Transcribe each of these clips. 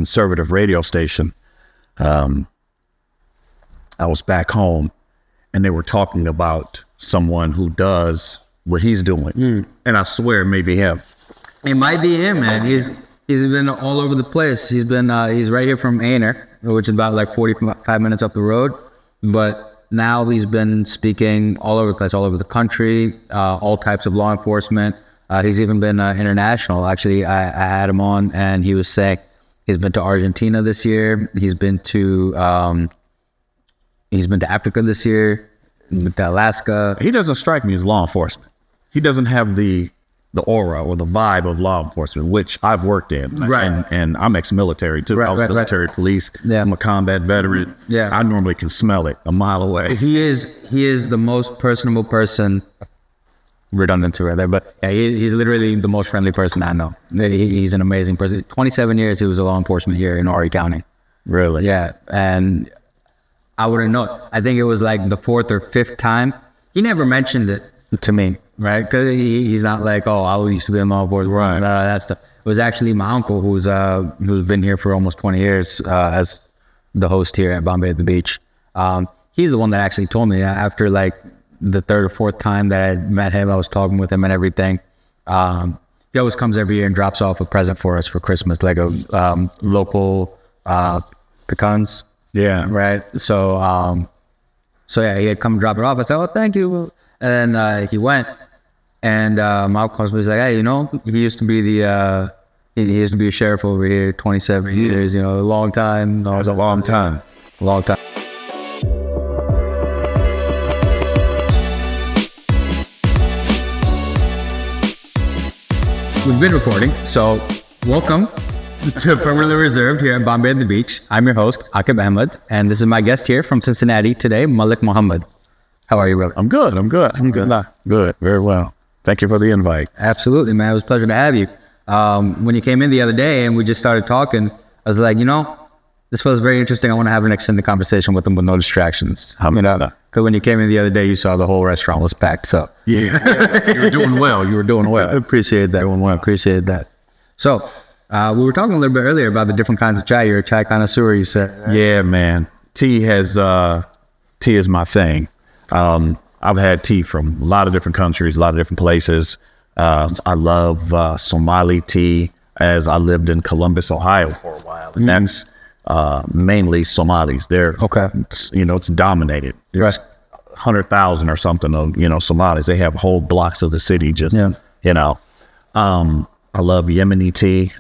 conservative radio station. I was back home, and they were talking about someone who does what he's doing, and I swear it may be him. It might be him, man. He's been all over the place. He's right here from Aner, which is about like 45 minutes up the road, but now he's been speaking all over the place, all over the country, all types of law enforcement. He's even been international. Actually, I had him on, and he was saying he's been to Argentina this year. He's been to Africa this year, to Alaska. He doesn't strike me as law enforcement. He doesn't have the aura or the vibe of law enforcement, which I've worked in. Right. And I'm ex-military too. I was military police. Yeah. I'm a combat veteran. Yeah. I normally can smell it a mile away. He is the most personable person. Redundancy right there, but yeah, he's literally the most friendly person I know. He's an amazing person. 27 years he was a law enforcement here in Horry County. Really? Yeah, and I wouldn't know. I think it was like the 4th or 5th time. He never mentioned it to me, right? Because he's not like, oh, I used to be in law enforcement, right? That stuff. It was actually my uncle who's been here for almost 20 years as the host here at Bombay at the Beach. He's the one that actually told me after like the 3rd or 4th time that I met him, I was talking with him and everything. He always comes every year and drops off a present for us for Christmas, like a local pecans. Yeah. Right. So yeah, he had come drop it off. I said, oh, thank you. And then he went, and my uncle was like, hey, he used to be he used to be a sheriff over here, 27 years, a long time. It was a long time. We've been recording, so welcome to Permanently Reserved here at Bombay at the Beach. I'm your host, Akib Ahmed, and this is my guest here from Cincinnati today, Malik Mohammad. How are you, brother? I'm good. Good. Very well. Thank you for the invite. Absolutely, man. It was a pleasure to have you. When you came in the other day and we just started talking, I was like, this was very interesting. I want to have an extended conversation with him with no distractions. Because when you came in the other day, you saw the whole restaurant was packed. So yeah, you were doing well. I appreciate that. Appreciate that. So we were talking a little bit earlier about the different kinds of chai. You're a chai connoisseur, you said. Right? Yeah, man. Tea is my thing. I've had tea from a lot of different countries, a lot of different places. I love Somali tea, as I lived in Columbus, Ohio for a while. And that's mainly Somalis. They're, it's dominated. There's 100,000 or something of, Somalis. They have whole blocks of the city just, I love Yemeni tea.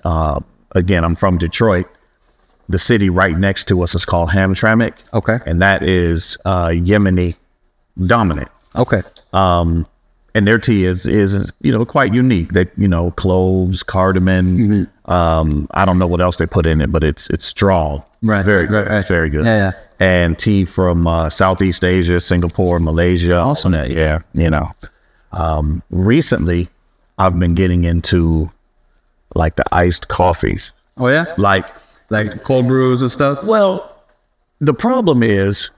Again, I'm from Detroit. The city right next to us is called Hamtramck. Okay. And that is Yemeni dominant. Okay. And their tea is quite unique. They, cloves, cardamom. I don't know what else they put in it, but it's strong. Right. Very good. Right. Very good. Yeah. And tea from Southeast Asia, Singapore, Malaysia. Awesome. Yeah. Recently, I've been getting into like the iced coffees. Oh yeah. Like cold brews and stuff. Well, the problem is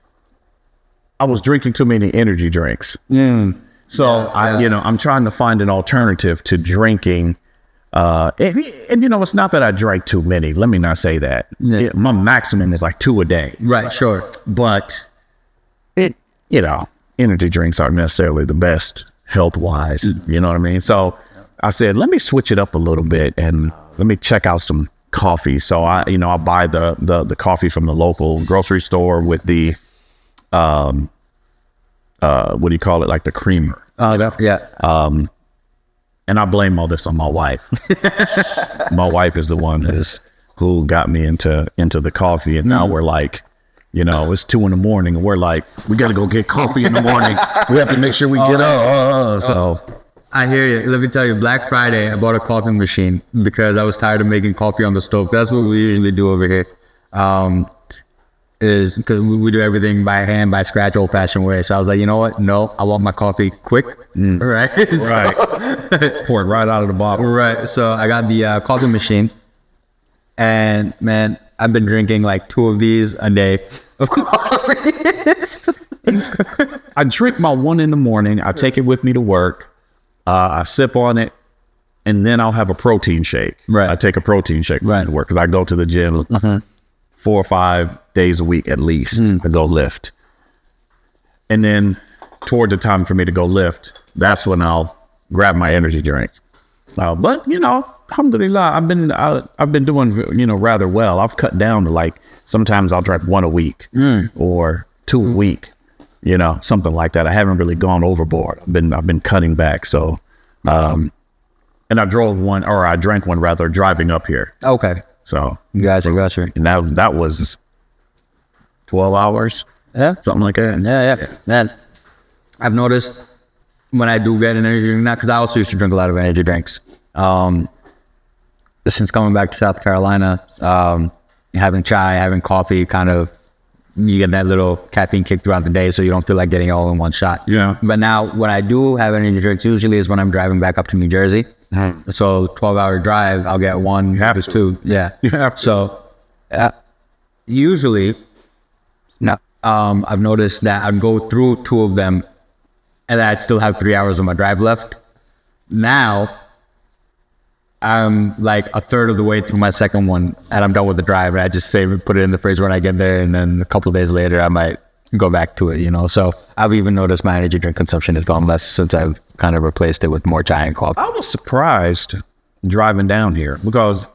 I was drinking too many energy drinks. So I'm trying to find an alternative to drinking. And it's not that I drank too many. Let me not say that. Yeah. My maximum is like 2 a day. Right. Sure. But energy drinks aren't necessarily the best health wise. You know what I mean? So I said, let me switch it up a little bit and let me check out some coffee. So I buy the coffee from the local grocery store with the, what do you call it? Like the creamer. Yeah. And I blame all this on my wife. My wife is the one who got me into the coffee. And now we're like, it's 2 a.m. and we're like, we got to go get coffee in the morning. We have to make sure we get up. So I hear you. Let me tell you, Black Friday, I bought a coffee machine because I was tired of making coffee on the stove. That's what we usually do over here. Is because we do everything by hand, by scratch, old-fashioned way. So I was like, you know what? No, I want my coffee quick. Right? Right. Pour it right out of the bottle. Right. So I got the coffee machine. And, man, I've been drinking like 2 of these a day of coffee. I drink my 1 in the morning. I take it with me to work. I sip on it. and then I'll have a protein shake. Right. I take a protein shake Right. to work because I go to the gym 4 or 5 days a week at least to go lift. And then toward the time for me to go lift, that's when I'll grab my energy drink. But you know, alhamdulillah, I've been doing, you know, rather well. I've cut down to like sometimes I'll drink 1 a week or 2 a week, you know, something like that. I haven't really gone overboard. I've been cutting back. So, and I drank one rather driving up here. Okay. So Gotcha. and that was 12 hours. Yeah. Something like that. Yeah. Man, I've noticed when I do get an energy drink now, because I also used to drink a lot of energy drinks. Since coming back to South Carolina, having chai, having coffee, kind of, you get that little caffeine kick throughout the day, so you don't feel like getting it all in one shot. Yeah. But now, when I do have energy drinks, usually is when I'm driving back up to New Jersey. So 12-hour drive, I'll get one. You have to. 2. Yeah. You have to. So usually, now I've noticed that I'd go through 2 of them, and then I'd still have 3 hours of my drive left. Now, I'm like a third of the way through my second one, and I'm done with the drive. And I just save it, put it in the fridge when I get there, and then a couple of days later, I might go back to it, you know. So I've even noticed my energy drink consumption has gone less since I've kind of replaced it with more chai and coffee. I was surprised driving down here because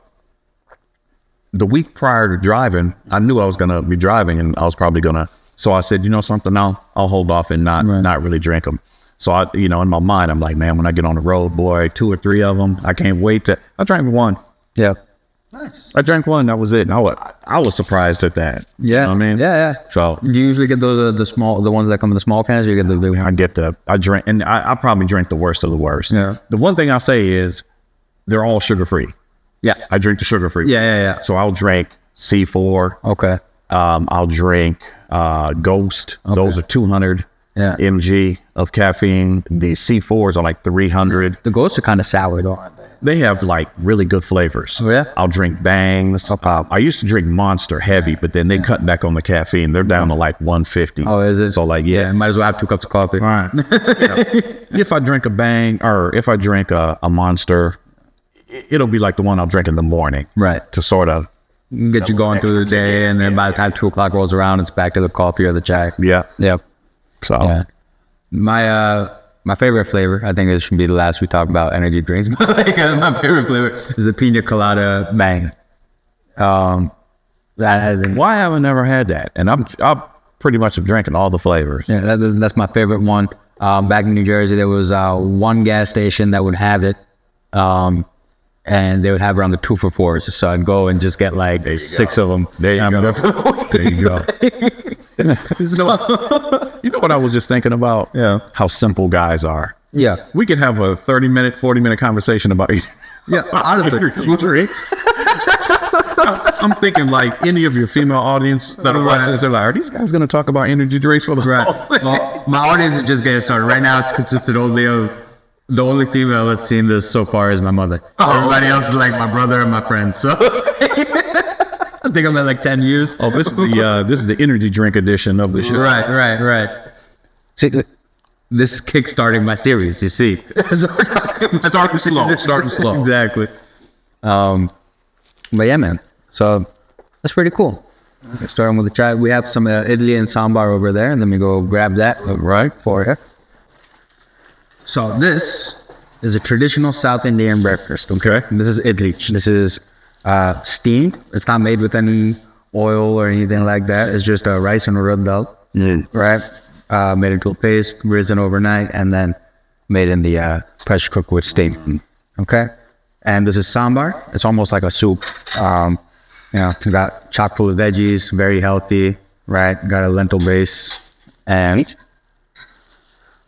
the week prior to driving, I knew I was going to be driving and I was probably going to. So I said, you know something, I'll hold off and not really drink them. So I, you know, in my mind, I'm like, man, when I get on the road, boy, 2 or 3 of them, I can't wait to. I drank one. Yeah. Nice. I drank one. That was it. And I was surprised at that. Yeah. You know what I mean? Yeah. So you usually get those the ones that come in the small cans, or you get the big one? I drink, and I probably drink the worst of the worst. Yeah. The one thing I'll say is they're all sugar free. Yeah. I drink the sugar free. Yeah. So I'll drink C4. Okay. I'll drink Ghost. Okay. Those are 200 mg of caffeine. The C4s are like 300. The Ghosts are kind of sour though, aren't they? They have like really good flavors. Oh yeah. I'll drink Bangs. I used to drink Monster heavy, but then they cut back on the caffeine. They're down to like 150. Oh, is it? So like, yeah. Might as well have 2 cups of coffee. All right. You know, if I drink a Bang or if I drink a Monster, it'll be like the one I'll drink in the morning. Right. To sort of get you going through the day, and then by the time 2 o'clock rolls around, it's back to the coffee or the chai. Yeah. Yep. So my favorite flavor, I think this should be the last we talk about energy drinks, but like, my favorite flavor is the Pina Colada Bang. Why have I never had that? And I'm pretty much drinking all the flavors. Yeah, that's my favorite one. Back in New Jersey, there was one gas station that would have it, and they would have around the 2 for 4s. So I'd go and just get like 6 of them. There you go. There you go. You know what I was just thinking about? Yeah. How simple guys are. Yeah. We could have a 30-minute, 40-minute conversation about it. Yeah, honestly. I'm thinking like any of your female audience that are watching this, they're like, are these guys going to talk about energy drinks for the Well, my audience is just getting started. Right now, it's consisted only of the only female that's seen this so far is my mother. Everybody else is like my brother and my friends. So I think I'm at like 10 years. Oh, this is the energy drink edition of the show. Right. See, this is kickstarting my series, you see. Starting slow. Exactly. But yeah, man. So that's pretty cool. Starting with the chai. We have some idli and sambar over there, and let me go grab that right for you. So this is a traditional South Indian breakfast, okay? This is idli. This is steamed. It's not made with any oil or anything like that. It's just rice and urad dal, right? Made into a paste, risen overnight, and then made in the pressure cooker with steam, okay? And this is sambar. It's almost like a soup. You got chock full of veggies, very healthy, right? Got a lentil base. And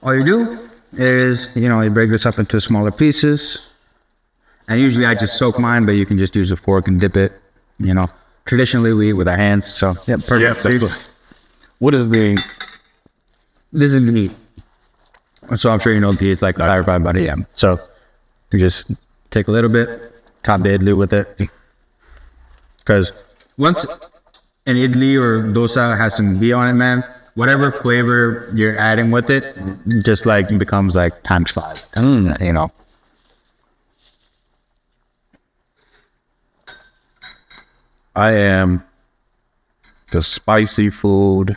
all you do is, you break this up into smaller pieces. And usually I just soak mine, but you can just use a fork and dip it. Traditionally we eat with our hands. So, yeah, perfect. Yeah, what is the... This is meat. So I'm sure you know ghee. It's like clarified by the M. So you just take a little bit, top the idli with it. Because once an idli or dosa has some ghee on it, man, whatever flavor you're adding with it, just like becomes like times 5. I am the spicy food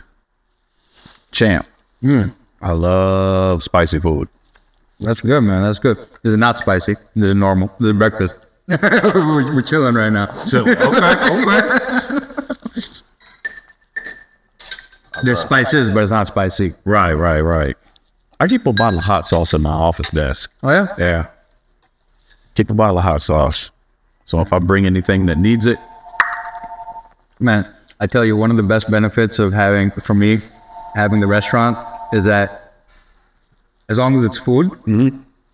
champ. I love spicy food. That's good, man. That's good. This is not spicy. This is normal. This is breakfast. we're chilling right now. So, okay. There's spices, but it's not spicy. Right. I keep a bottle of hot sauce in my office desk. Oh, yeah? Yeah. Keep a bottle of hot sauce. So if I bring anything that needs it. Man, I tell you, one of the best benefits of having the restaurant is that as long as it's food,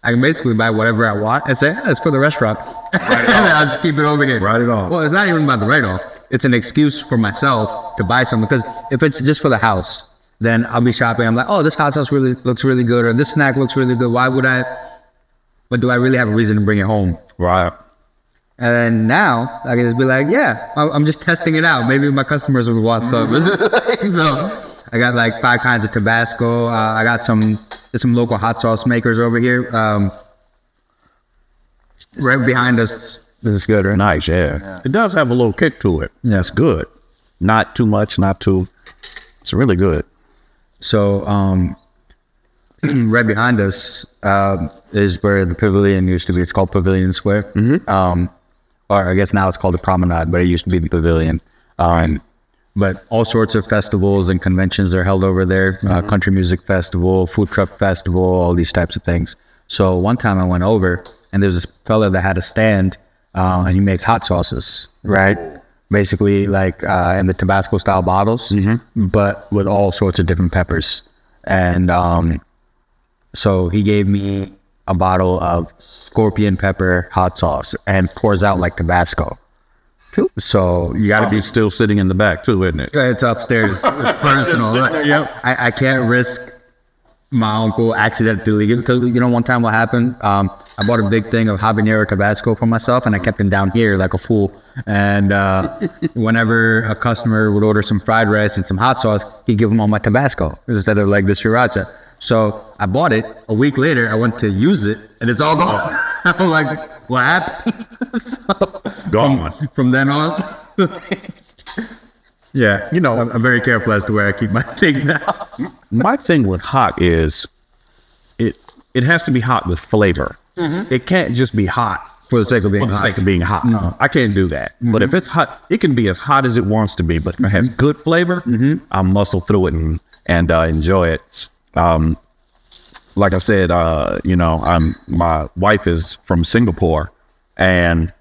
I can basically buy whatever I want and say, it's for the restaurant. I'll just keep it over here. Write it off. Well, it's not even about the write-off. It's an excuse for myself to buy something. Because if it's just for the house, then I'll be shopping. I'm like, oh, this hot sauce looks really good, or this snack looks really good. Why would I? But do I really have a reason to bring it home? Right. And then now I can just be like, yeah, I'm just testing it out. Maybe my customers will want some. So I got like 5 kinds of Tabasco. I got there's some local hot sauce makers over here. Right behind us. This is good, right? Nice, yeah. It does have a little kick to it. Yeah. It's good. Not too much, not too. It's really good. So right behind us is where the pavilion used to be. It's called Pavilion Square. Or I guess now it's called the Promenade, but it used to be the Pavilion. But all sorts of festivals and conventions are held over there. Country music festival, food truck festival, all these types of things. So one time I went over and there's this fella that had a stand and he makes hot sauces, right? Basically like in the Tabasco style bottles, but with all sorts of different peppers. And so he gave me a bottle of scorpion pepper hot sauce and pours out like Tabasco. So You got to be still sitting in the back too, isn't it? it's upstairs. It's personal. Right? Yep. I can't risk my uncle accidentally because one time what happened, I bought a big thing of habanero Tabasco for myself and I kept it down here like a fool. And whenever a customer would order some fried rice and some hot sauce, he'd give them all my Tabasco instead of like the sriracha. So I bought it. A week later, I went to use it and it's all gone. I'm like, what happened? Gone. From then on. Yeah, I'm very careful as to where I keep my thing now. My thing with hot is it has to be hot with flavor. It can't just be hot For the sake of being for the hot. sake of being hot. No. I can't do that. But if it's hot, it can be as hot as it wants to be. But if it has good flavor, I'll muscle through it and enjoy it. Like I said, my wife is from Singapore, and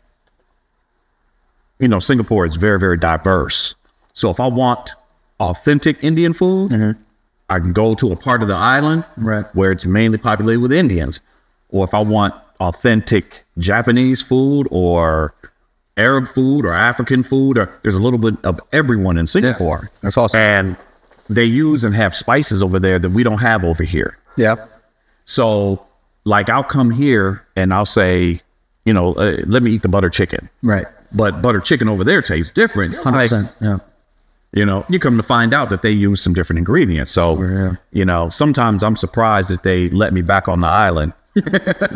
Singapore is very, very diverse. So if I want authentic Indian food, I can go to a part of the island where it's mainly populated with Indians. Or if I want authentic Japanese food or Arab food or African food, or there's a little bit of everyone in Singapore. Yeah, that's awesome. And they use and have spices over there that we don't have over here. Yeah. So like I'll come here and I'll say, let me eat the butter chicken. Right. But butter chicken over there tastes different. 100%. Yeah. You come to find out that they use some different ingredients. So, sometimes I'm surprised that they let me back on the island when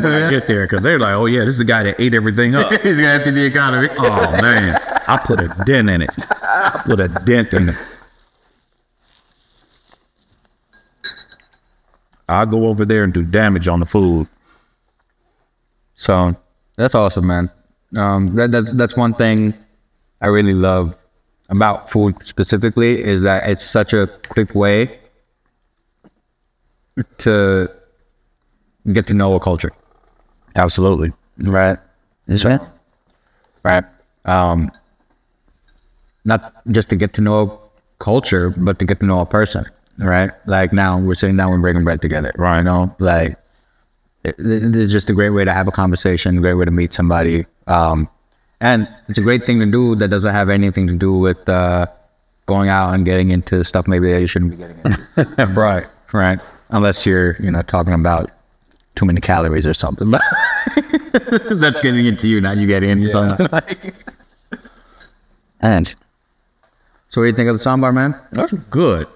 I get there, because they're like, oh yeah, this is a guy that ate everything up. He's gonna empty the economy. Oh man, I put a dent in it. I'll go over there and do damage on the food. So that's awesome, man. That's one thing I really love about food specifically, is that it's such a quick way to get to know a culture. Absolutely. Right. That's right. Right. Not just to get to know a culture, but to get to know a person. Right. Like now we're sitting down and breaking bread together. Right. It's just a great way to have a conversation, a great way to meet somebody. And it's a great thing to do that doesn't have anything to do with going out and getting into stuff maybe that you shouldn't be getting into. Right. Right. Unless you're, talking about too many calories or something. But that's getting into you, not you getting into something. And so what do you think of the sambar, man? That's good.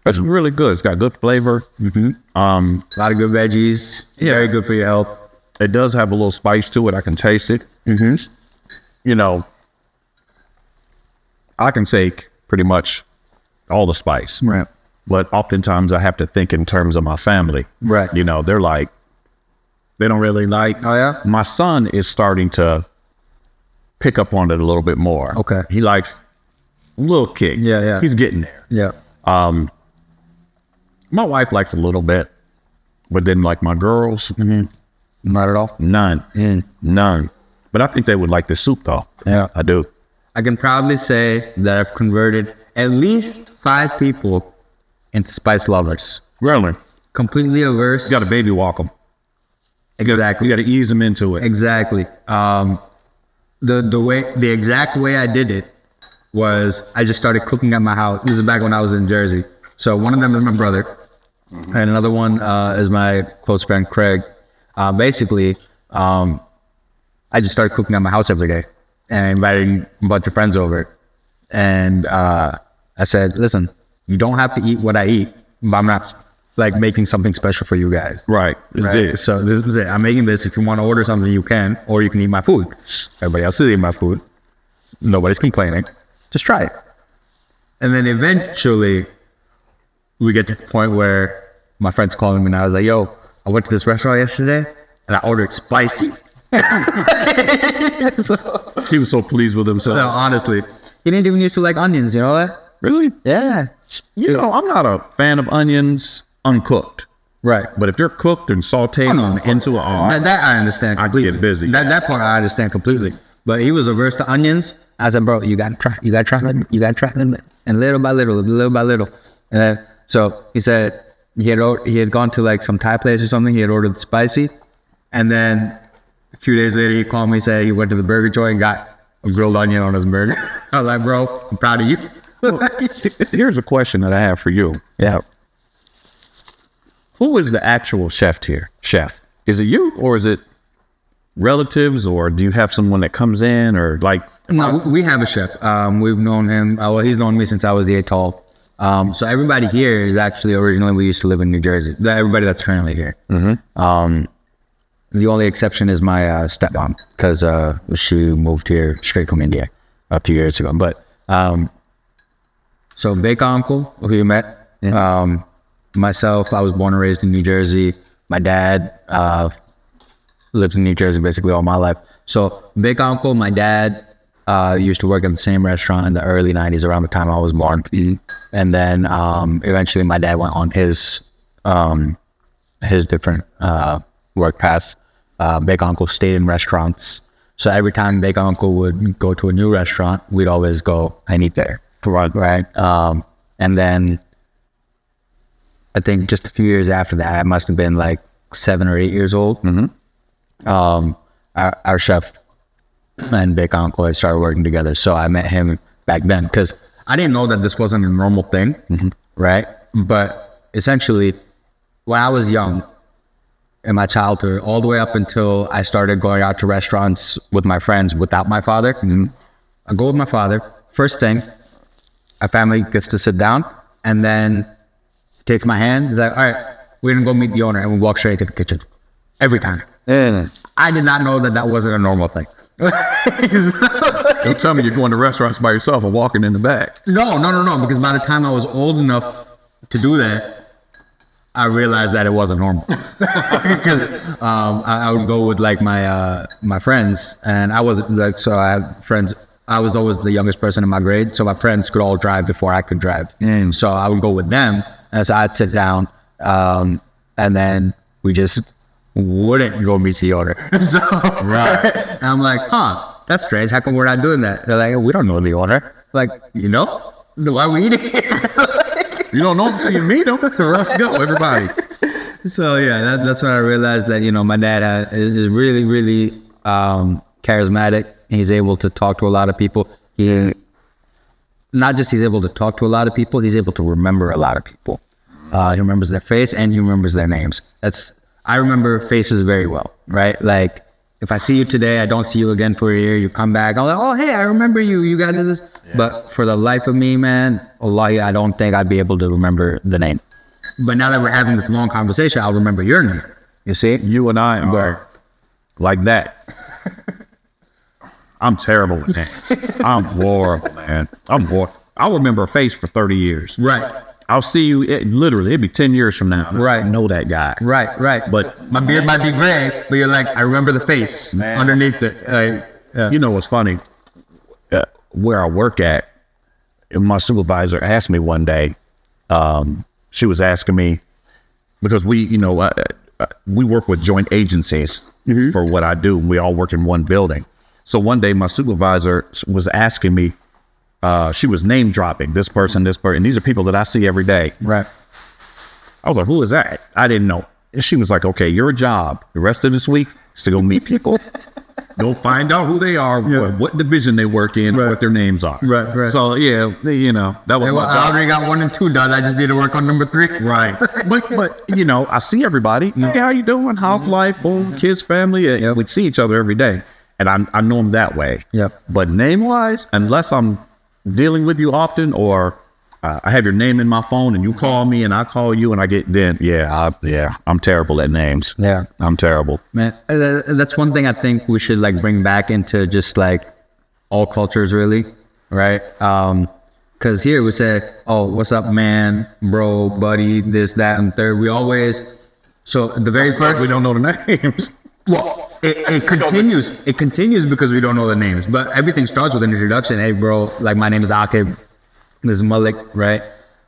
That's really good. It's got good flavor. A lot of good veggies. Yeah. Very good for your health. It does have a little spice to it. I can taste it. I can take pretty much all the spice. Right. But oftentimes I have to think in terms of my family. Right. You know, they're like, they don't really like. Oh, yeah? My son is starting to pick up on it a little bit more. Okay. He likes a little kick. Yeah, yeah. He's getting there. Yeah. My wife likes a little bit, but then like my girls, Not at all. none. None. But I think they would like the soup though. Yeah. I do. I can proudly say that I've converted at least 5 people into spice lovers. Really? Completely averse. You got to baby walk them. Exactly. You got to ease them into it. Exactly. The exact way I did it was I just started cooking at my house. This is back when I was in Jersey. So one of them is my brother, and another one is my close friend Craig. Basically, I just started cooking at my house every day and inviting a bunch of friends over. And I said, listen, you don't have to eat what I eat, but I'm not like making something special for you guys. Right. This is it. So this is it. I'm making this. If you want to order something, you can, or you can eat my food. Everybody else is eating my food. Nobody's complaining. Just try it. And then eventually we get to the point where my friend's calling me and I was like, yo, I went to this restaurant yesterday and I ordered spicy. He was so pleased with himself. No, honestly, he didn't even used to like onions, you know that? Really? Yeah. You know, I'm not a fan of onions uncooked. Right. But if they're cooked and sauteed into a that I understand completely. I get busy. That part I understand completely. But he was averse to onions. I said, bro, you gotta try them. And little by little. And then, so he said he had gone to like some Thai place or something. He had ordered spicy. And then a few days later, he called me and said he went to the burger joint and got a grilled onion on his burger. I was like, bro, I'm proud of you. Here's a question that I have for you. Yeah. Who is the actual chef here? Chef. Is it you or is it relatives or do you have someone that comes in or like? No, we have a chef. We've known him. Well, he's known me since I was the tall. So everybody here is actually originally we used to live in New Jersey. Everybody that's currently here. The only exception is my stepmom because she moved here straight from India a few years ago. But so Bake Uncle, who you met, myself, I was born and raised in New Jersey. My dad lived in New Jersey basically all my life. So Bake Uncle, my dad used to work at the same restaurant in the early 90s around the time I was born. And then eventually my dad went on his different work path. Bake Uncle stayed in restaurants. So every time Bake Uncle would go to a new restaurant, we'd always go and eat there. Right. And then I think just a few years after that, I must have been like 7 or 8 years old. Our chef and Bake Uncle had started working together. So I met him back then because I didn't know that this wasn't a normal thing. Right. But essentially, when I was young, in my childhood, all the way up until I started going out to restaurants with my friends without my father, I go with my father. First thing, our family gets to sit down and then he takes my hand. He's like, all right, we're going to go meet the owner, and we walk straight to the kitchen. Every time. I did not know that that wasn't a normal thing. Don't tell me you're going to restaurants by yourself and walking in the back. No. Because by the time I was old enough to do that, I realized that it wasn't normal. Because I would go with like my friends, and I wasn't like, so I had friends. I was always the youngest person in my grade, so my friends could all drive before I could drive. So I would go with them, and so I'd sit down, and then we just wouldn't go meet the owner. Right. And I'm like, that's strange. How come we're not doing that? They're like, we don't know the owner. Like, why are we eating here? You don't know him until you meet him. Let's go, everybody. So yeah, that's when I realized that my dad is really, really charismatic. He's able to talk to a lot of people. He's able to talk to a lot of people. He's able to remember a lot of people. He remembers their face and he remembers their names. I remember faces very well, right? Like if I see you today, I don't see you again for a year. You come back, I'm like, oh hey, I remember you. You got this. Yeah. But for the life of me, man, wallahi, I don't think I'd be able to remember the name. But now that we're having this long conversation, I'll remember your name. You see? You and I are like that. I'm terrible with names. I'm horrible, man. I'm horrible. I'll remember a face for 30 years. Right. I'll see you, literally, it'd be 10 years from now. Right. I know that guy. Right. But my beard might be gray, but you're like, I remember the face underneath it. You know what's funny? Where I work at, my supervisor asked me one day, she was asking me, because we work with joint agencies for what I do. We all work in one building. So one day my supervisor was asking me, she was name dropping this person. And these are people that I see every day. Right. I was like, who is that? I didn't know. And she was like, okay, your job the rest of this week is to go meet people. Go find out who they are, what division they work in, what their names are. Right. So, yeah, that was I already got 1 and 2 done. I just need to work on number 3. Right. but I see everybody. Hey, how you doing? How's life? Boom, kids, family. We see each other every day. And I know them that way. Yep. But name-wise, unless I'm dealing with you often, or I have your name in my phone and you call me and I call you and I get I'm terrible at names. Yeah. I'm terrible. Man, that's one thing I think we should like bring back into just like all cultures, really, right? Because here we say, oh, what's up, man, bro, buddy, this, that, and third. We always, so the very first, we don't know the names. Well, it continues. It continues because we don't know the names. But everything starts with an introduction. Hey, bro, like my name is Akib. This is Malik, right?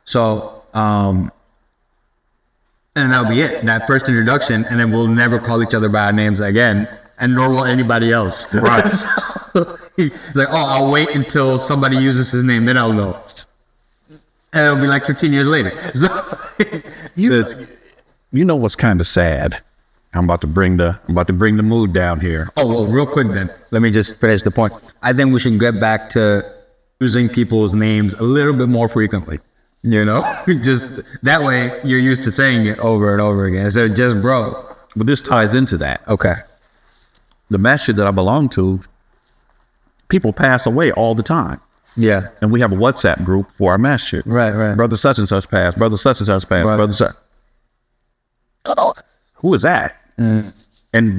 So, and that'll be it. That first introduction, and then we'll never call each other by our names again, and nor will anybody else. Right? Like, oh, I'll wait until somebody uses his name, then I'll know. And it'll be like 15 years later. So, you know what's kind of sad? I'm about to bring the mood down here. Oh, well, real quick then. Let me just finish the point. I think we should get back to using people's names a little bit more frequently. Just that way you're used to saying it over and over again. So just bro. But this ties into that. Okay. The masjid that I belong to, people pass away all the time. Yeah. And we have a WhatsApp group for our masjid. Right. Brother such and such passed. Brother such and such passed. Right. Brother such. Oh, who is that? And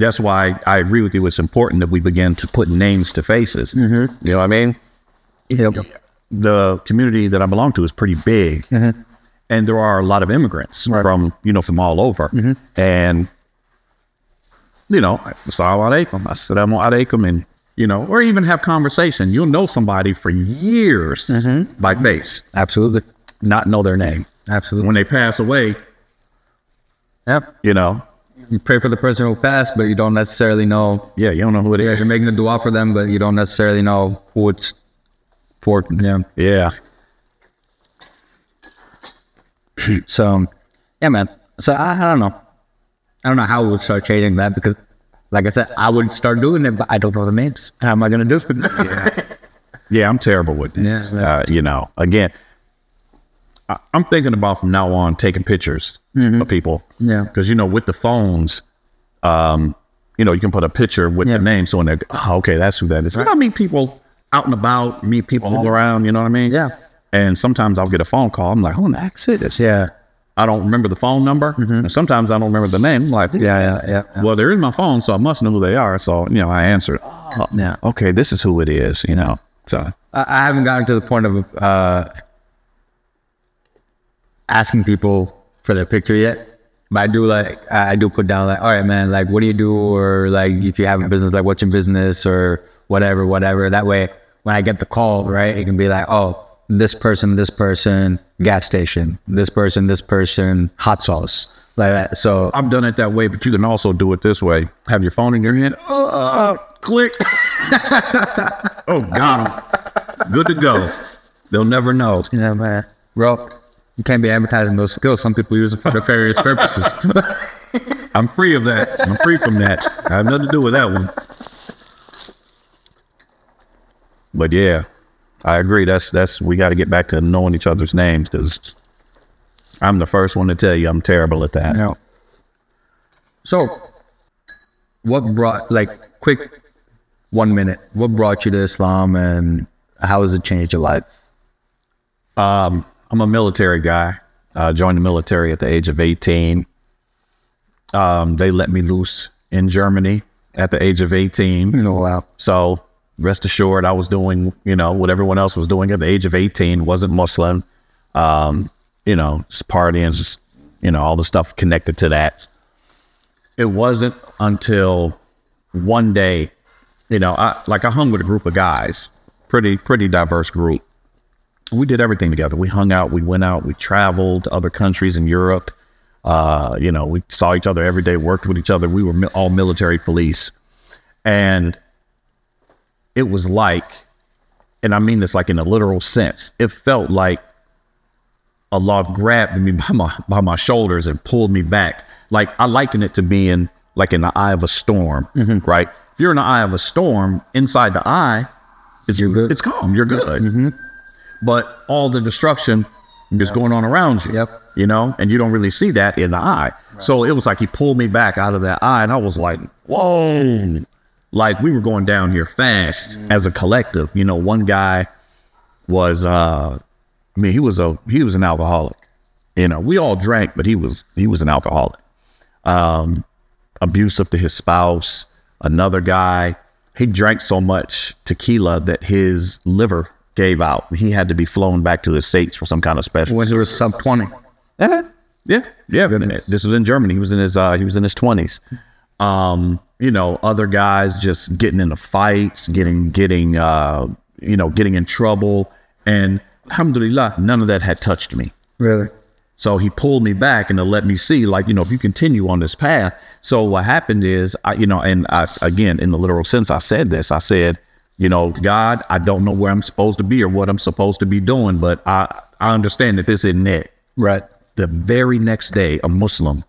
that's why I agree with you. It's important that we begin to put names to faces. Mm-hmm. You know what I mean? Yep. The community that I belong to is pretty big, and there are a lot of immigrants from all over. And assalamu alaikum, assalamu alaikum, and or even have conversation. You'll know somebody for years by face. Absolutely. Not know their name. Absolutely. When they pass away, you pray for the person who passed, but you don't necessarily know. Yeah, you don't know who it is. You're making a dua for them, but you don't necessarily know who it's for. Yeah. So, yeah, man. So I don't know. I don't know how we'll start changing that because, like I said, I would start doing it, but I don't know the names. How am I going to do it? Yeah, I'm terrible with it. Yeah. Again, I'm thinking about from now on taking pictures of people. Yeah. Because, with the phones, you can put a picture with their name. So when they go, oh, okay, that's who that is. Right. I meet people out and about, meet people all around, you know what I mean? Yeah. And sometimes I'll get a phone call. I'm like, who the heck's it? Yeah. I don't remember the phone number. And sometimes I don't remember the name. I'm like, yeah. Well, they're in my phone, so I must know who they are. So, I answered, okay, this is who it is, So I haven't gotten to the point of asking people for their picture yet, but I do put down all right, man, what do you do, or if you have a business, what's your business, or whatever. That way, when I get the call, right, it can be oh, this person, gas station, this person, hot sauce, like that. So I've done it that way, but you can also do it this way. Have your phone in your hand. Click. Oh, got them. Good to go. They'll never know. Man, bro. You can't be advertising those skills. Some people use them for nefarious purposes. I'm free of that. I'm free from that. I have nothing to do with that one. But yeah, I agree. That's we got to get back to knowing each other's names, because I'm the first one to tell you I'm terrible at that. Yeah. So, what brought quick 1 minute? What brought you to Islam, and how has it changed your life? I'm a military guy. Joined the military at the age of 18. They let me loose in Germany at the age of 18. Oh, wow. So rest assured, I was doing, what everyone else was doing at the age of 18, wasn't Muslim, just partying, just, all the stuff connected to that. It wasn't until one day, I hung with a group of guys, pretty diverse group. We did everything together. We hung out, we went out, we traveled to other countries in Europe. We saw each other every day, worked with each other. We were all military police. And it was like, and I mean this like in a literal sense, it felt like Allah grabbed me by my shoulders and pulled me back. Like, I liken it to being like in the eye of a storm, right? If you're in the eye of a storm, inside the eye, it's calm, you're good. But all the destruction is going on around you, and you don't really see that in the eye. Right. So it was like he pulled me back out of that eye, and I was like, whoa. Like, we were going down here fast as a collective. One guy was, he was an alcoholic. We all drank, but he was an alcoholic. Abusive to his spouse. Another guy, he drank so much tequila that his liver gave out. He had to be flown back to the States for some kind of special. When he was sub 20. Yeah. This was in Germany. He was in his 20s. Other guys just getting into fights, getting in trouble, and alhamdulillah, none of that had touched me. Really? So he pulled me back and to let me see, like, if you continue on this path. So what happened is, again, in the literal sense, I said this. I said, God, I don't know where I'm supposed to be or what I'm supposed to be doing, but I understand that this isn't it. Right. The very next day, a Muslim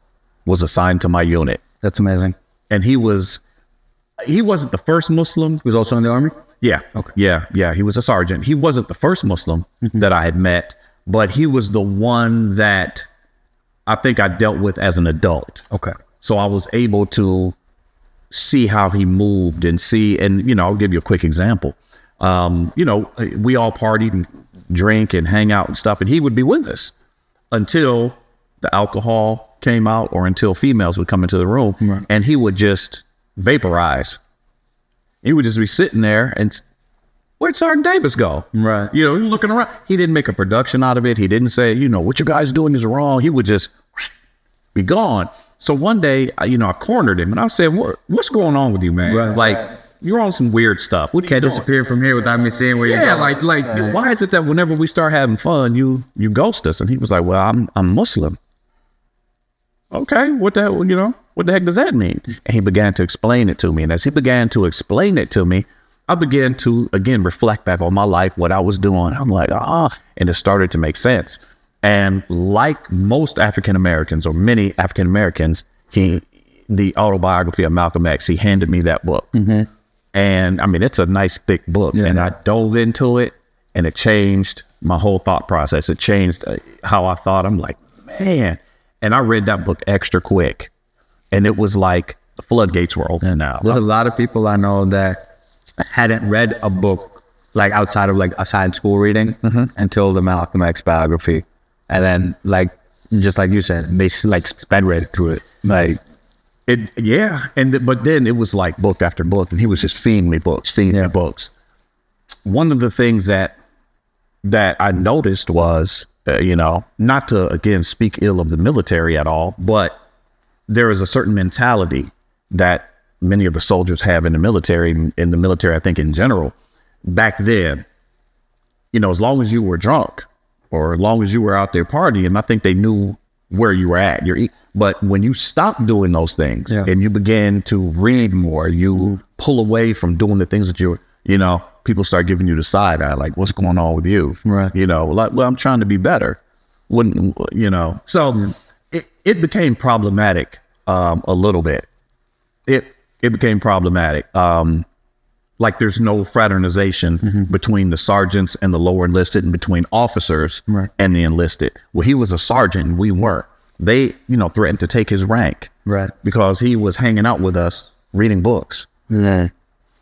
was assigned to my unit. That's amazing. And he wasn't the first Muslim. He was also in the army? Yeah. Okay. Yeah. He was a sergeant. He wasn't the first Muslim that I had met, but he was the one that I think I dealt with as an adult. Okay. So I was able to see how he moved and I'll give you a quick example. We all partied and drink and hang out and stuff, and he would be with us until the alcohol came out or until females would come into the room, right. And he would just vaporize. He would just be sitting there and, where'd Sergeant Davis go? Right. Looking around. He didn't make a production out of it. He didn't say, what you guys doing is wrong. He would just be gone. So one day, I cornered him and I said, what's going on with you, man? Right. Like, you're on some weird stuff. What can't disappear from here without me seeing where you're going. Like, why is it that whenever we start having fun, you ghost us? And he was like, well, I'm Muslim. Okay, what the heck does that mean? And he began to explain it to me. And as he began to explain it to me, I began to, again, reflect back on my life, what I was doing. I'm like, and it started to make sense. And like most African Americans or many African Americans, the autobiography of Malcolm X, he handed me that book. Mm-hmm. And I mean, it's a nice thick book. Yeah. And I dove into it and it changed my whole thought process. It changed how I thought. I'm like, man. And I read that book extra quick. And it was like the floodgates were open now. There's a lot of people I know that hadn't read a book like outside of like a science school reading until the Malcolm X biography. And then, like, just like you said, they like sped read through it. Like, but then it was like book after book, and he was just feeding me books. One of the things that I noticed was, not to again speak ill of the military at all, but there is a certain mentality that many of the soldiers have in the military, I think in general. Back then, as long as you were drunk, or as long as you were out there partying, I think they knew where you were at. But when you stop doing those things and you begin to read more, you pull away from doing the things that people start giving you the side eye, like, what's going on with you? Right. Like, well, I'm trying to be better. So it became problematic a little bit. It became problematic. Like there's no fraternization between the sergeants and the lower enlisted and between officers and the enlisted. Well, he was a sergeant and we weren't. They, threatened to take his rank because he was hanging out with us reading books.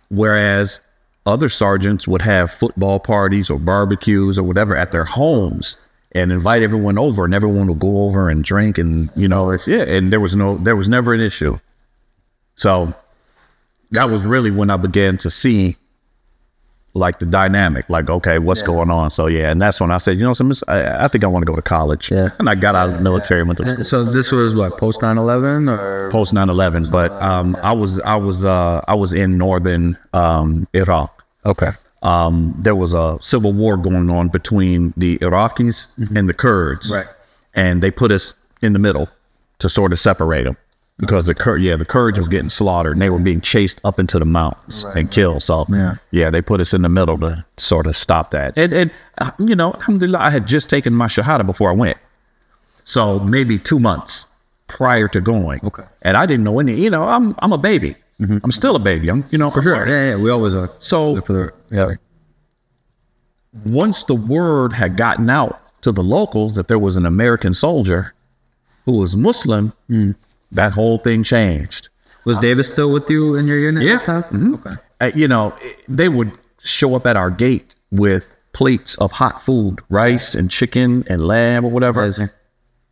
Whereas other sergeants would have football parties or barbecues or whatever at their homes and invite everyone over, and everyone would go over and drink, and and there was never an issue. So that was really when I began to see like the dynamic, like, okay, what's going on? So yeah, and that's when I said, I think I want to go to college. Yeah. And I got out of the military and went to school. So this was what, post 9/11 or Post 9/11, but I was in northern Iraq. okay? There was a civil war going on between the Iraqis and the Kurds, Right. And they put us in the middle to sort of separate them because the Kurds was getting slaughtered and they were being chased up into the mountains and killed. So they put us in the middle to sort of stop that. And alhamdulillah, I had just taken my shahada before I went, so maybe 2 months prior to going. Okay. And I didn't know any. I'm a baby. I'm still a baby. For sure. Yeah, we always are. So once the word had gotten out to the locals that there was an American soldier who was Muslim, that whole thing changed. Was Davis still with you in your unit this time? Okay. They would show up at our gate with plates of hot food, rice and chicken and lamb or whatever,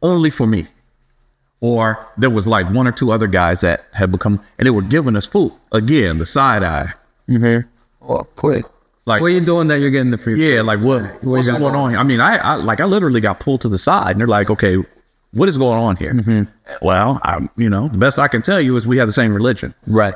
only for me. Or there was like 1 or 2 other guys that had become, and they were giving us food. Again, the side eye. Oh, quick. Like, what are you doing that you're getting the free food? Yeah, like what's going on here? I mean, I literally got pulled to the side, and they're like, okay, what is going on here? Well, the best I can tell you is we have the same religion. Right.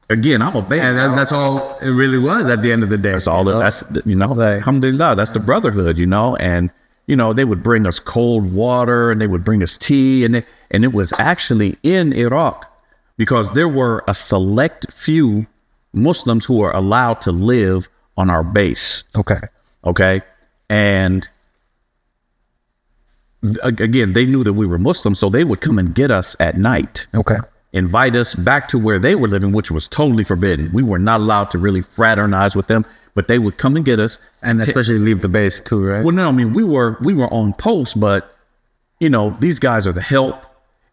Again, I'm a baby. And that's all it really was at the end of the day. That's all. Alhamdulillah, that's the brotherhood, and they would bring us cold water and they would bring us tea, and it was actually in Iraq because there were a select few Muslims who are allowed to live on our base. Okay. And again, they knew that we were Muslims, so they would come and get us at night. Invite us back to where they were living, which was totally forbidden. We were not allowed to really fraternize with them, but they would come and get us, and especially leave the base too, right? Well, no, I mean we were on post, but these guys are the help.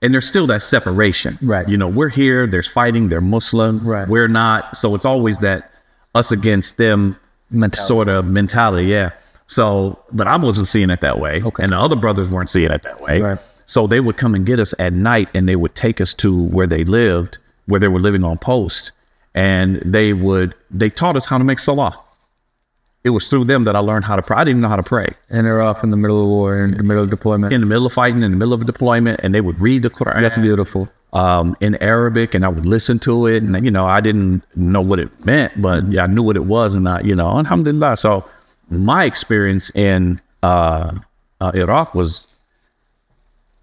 And there's still that separation. Right. We're here, there's fighting, they're Muslim, we're not. So it's always that us against them sort of mentality, yeah. So, but I wasn't seeing it that way. And the other brothers weren't seeing it that way. Right. So they would come and get us at night and they would take us to where they lived, where they were living on post. And they taught us how to make salah. It was through them that I learned how to pray. I didn't even know how to pray. And they're off in the middle of war, in the middle of deployment. In the middle of fighting, in the middle of a deployment, and they would read the Quran. That's beautiful. In Arabic, and I would listen to it, and I didn't know what it meant, but I knew what it was, and alhamdulillah. So my experience in Iraq was,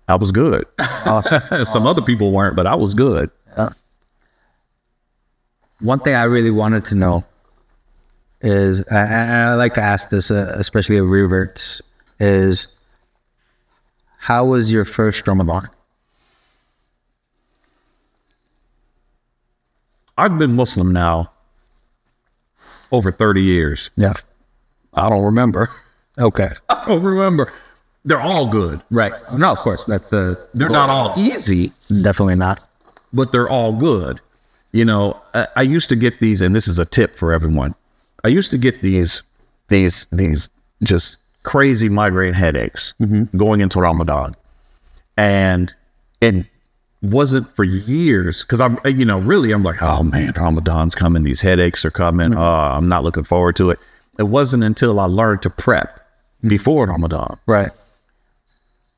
I was good. Awesome. Some other people weren't, but I was good. One thing I really wanted to know is, and I like to ask this, especially at reverts, is how was your first Ramadan? I've been Muslim now over 30 years. Yeah. I don't remember. Okay. I don't remember. They're all good. Right. No, of course. They're not all easy. Definitely not. But they're all good. I used to get these, and this is a tip for everyone. I used to get these just crazy migraine headaches going into Ramadan. And it wasn't for years because I'm like, oh man, Ramadan's coming. These headaches are coming. I'm not looking forward to it. It wasn't until I learned to prep before Ramadan. Right.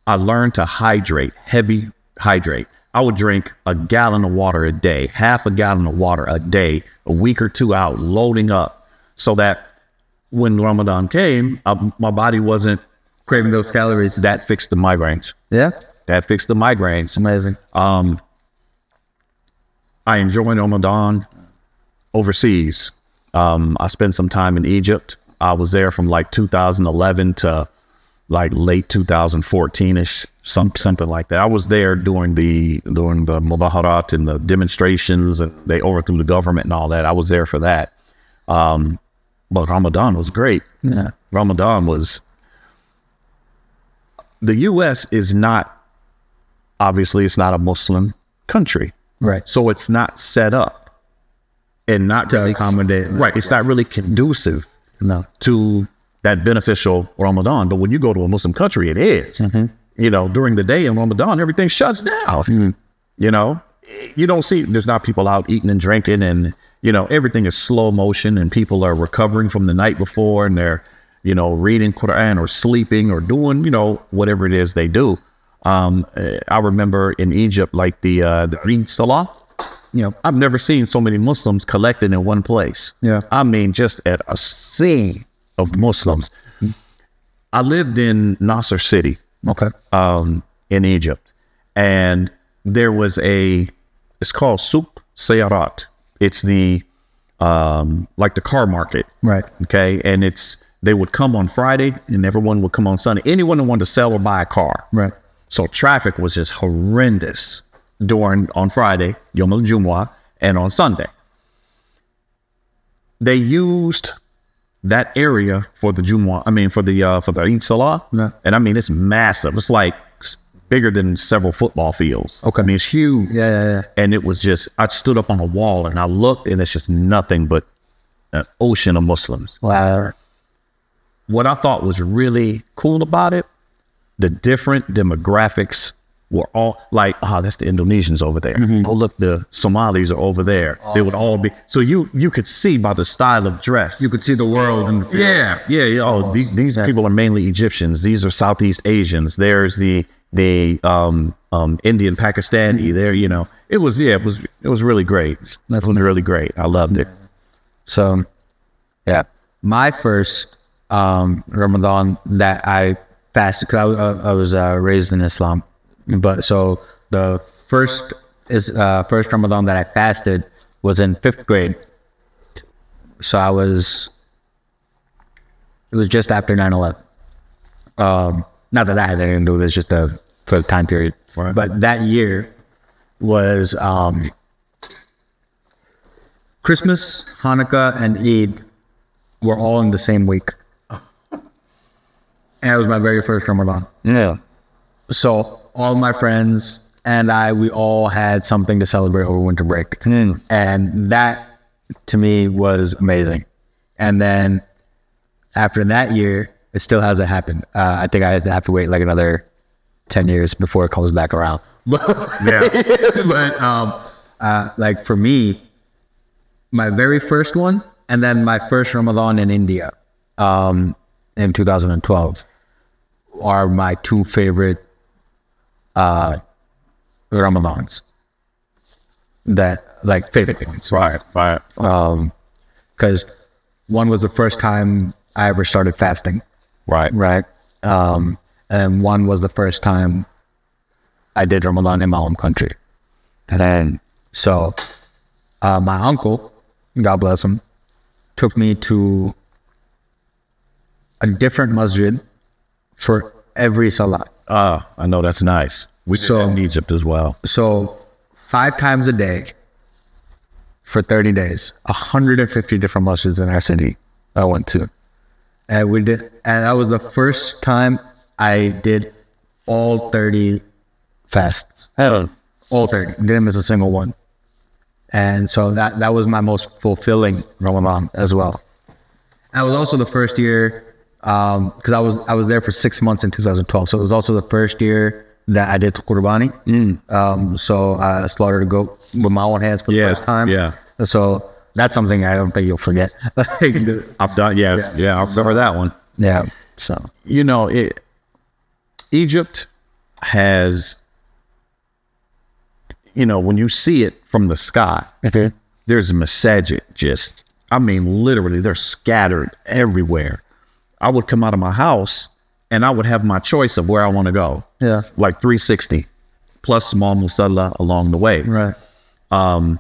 I learned to heavy hydrate. I would drink a gallon of water a day, half a gallon of water a day, a week or 2 out, loading up. So that when Ramadan came, my body wasn't craving those calories. That fixed the migraines. Yeah? That fixed the migraines. Amazing. I enjoyed Ramadan overseas. I spent some time in Egypt. I was there from like 2011 to like late 2014-ish, something like that. I was there during the mudaharat and the demonstrations, and they overthrew the government and all that. I was there for that. But Ramadan was great. Yeah. Ramadan was, the U.S. is not, obviously it's not a Muslim country. Right. So it's not set up and not to accommodate. Right. It's not really conducive to that beneficial Ramadan. But when you go to a Muslim country, it is. During the day in Ramadan, everything shuts down. You don't see, there's not people out eating and drinking and everything is slow motion and people are recovering from the night before and they're, reading Quran or sleeping or doing, whatever it is they do. I remember in Egypt, like the Eid Salah, I've never seen so many Muslims collected in one place. Yeah. I mean, just at a sea of Muslims. I lived in Nasser City, Okay. in Egypt, and there was it's called Souk Sayarat. It's the, like the car market. Right. Okay. And they would come on Friday and everyone would come on Sunday. Anyone that wanted to sell or buy a car. Right. So traffic was just horrendous on Friday, Yom al-Jumu'ah, and on Sunday. They used that area for the Jumu'ah, for the Eid Salah. Yeah. And I mean, it's massive. It's like bigger than several football fields. Okay. I mean, it's huge. Yeah. And it was just, I stood up on a wall and I looked and it's just nothing but an ocean of Muslims. Wow. What I thought was really cool about it, the different demographics were all like, that's the Indonesians over there. Mm-hmm. Oh, look, the Somalis are over there. They would all be, so you could see by the style of dress. You could see the world in the field. Yeah. Oh, these people are mainly Egyptians. These are Southeast Asians. There's the Indian Pakistani there, it was really great. That was really great. I loved it. So, yeah, my first Ramadan that I fasted, because I was raised in Islam, but so the first Ramadan that I fasted was in 5th grade. So it was just after 9/11. Not that had anything to do with it, it's just for the time period. Right. But that year was Christmas, Hanukkah, and Eid were all in the same week. And it was my very first Ramadan. Yeah. So all my friends and we all had something to celebrate over winter break. And that, to me, was amazing. And then after that year, it still hasn't happened. I think I have to wait like another 10 years before it comes back around. Yeah. But like for me, my very first one, and then my first Ramadan in India in 2012 are my two favorite Ramadans. Favorite ones. Right. Because one was the first time I ever started fasting. Right. And one was the first time I did Ramadan in my home country. And then, so my uncle, God bless him, took me to a different masjid for every salah. I know, that's nice. We did that in Egypt as well. So 5 times a day for 30 days, 150 different masjids in our city I went to. And that was the first time I did all 30 fasts. All 30. Didn't miss a single one. And so that was my most fulfilling Ramadan as well. That was also the first year, because I was there for 6 months in 2012. So it was also the first year that I did Qurbani. So I slaughtered a goat with my own hands for the first time. Yeah. So that's something I don't think you'll forget. I've done, I'll cover that one. Yeah. So Egypt has, when you see it from the sky, there's a masajid literally they're scattered everywhere. I would come out of my house and I would have my choice of where I want to go. Yeah. Like 360 plus small musalla along the way. Right. And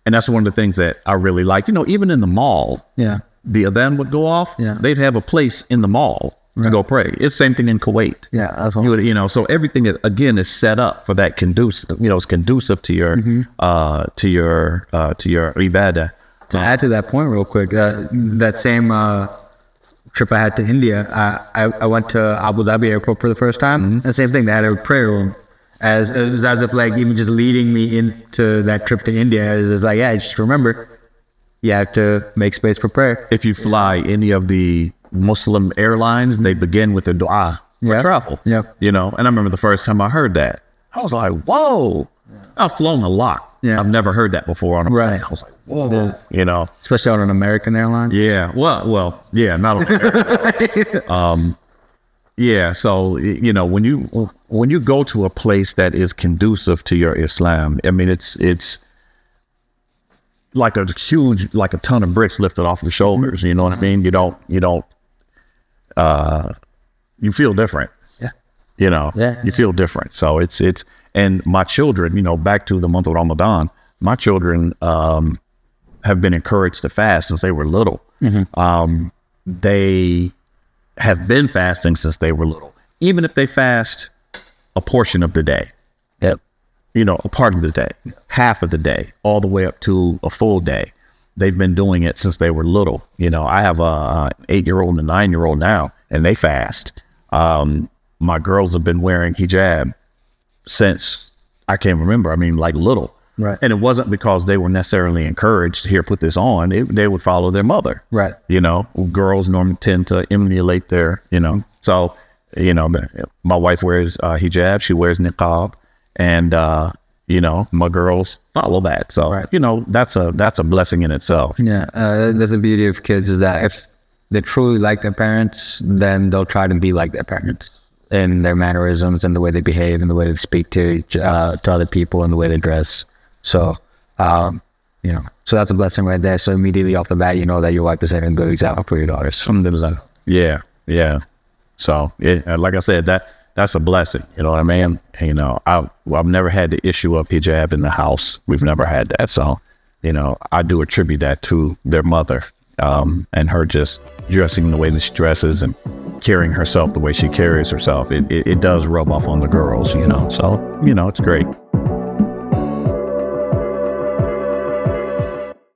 that's one of the things that I really liked. Even in the mall, the adhan would go off. Yeah. They'd have a place in the mall to go pray. It's the same thing in Kuwait. Yeah, that's what so everything again is set up for that conducive. It's conducive to your to your ibadah. To add to that point real quick, that same trip I had to India, I went to Abu Dhabi airport for the first time. The same thing, they had a prayer room. It was as if like even just leading me into that trip to India is just like, just remember, you have to make space for prayer. If you fly any of the Muslim airlines, they begin with the dua for travel. Yeah. And I remember the first time I heard that, I was like, whoa. I've flown a lot. Yeah. I've never heard that before on a plane. I was like, whoa, you know, especially on an American airline. yeah, well, yeah, not on there. Yeah, so you know, when you go to a place that is conducive to your Islam, I mean, it's like a huge, like a ton of bricks lifted off your shoulders. You know what I mean? You don't, you feel different. Yeah. You know, you feel different. So it's, and my children, you know, back to the month of Ramadan, my children have been encouraged to fast since they were little. They have been fasting since they were little, even if they fast a portion of the day. Yep. You know, a part of the day, half of the day, all the way up to a full day. They've been doing it since they were little. You know, I have a 8-year-old and a 9-year-old now, and they fast. My girls have been wearing hijab since I can't remember. I mean, like little. Right. And it wasn't because they were necessarily encouraged to, here, put this on. They would follow their mother. Right. You know, girls normally tend to emulate their, you know. So, you know, my wife wears hijab. She wears niqab. And, you know, my girls follow that. So, you know, that's a blessing in itself. Yeah. That's the beauty of kids, is that if they truly like their parents, then they'll try to be like their parents in their mannerisms and the way they behave and the way they speak to other people and the way they dress. So, you know, so that's a blessing right there. So immediately off the bat, you know that your wife is setting a good example for your daughters. Yeah. Yeah. So, like I said, that's a blessing. You know what I mean? You know, I've never had the issue of hijab in the house. We've never had that. So, you know, I do attribute that to their mother, and her just dressing the way that she dresses and carrying herself the way she carries herself. It does rub off on the girls, you know. So, you know, it's great.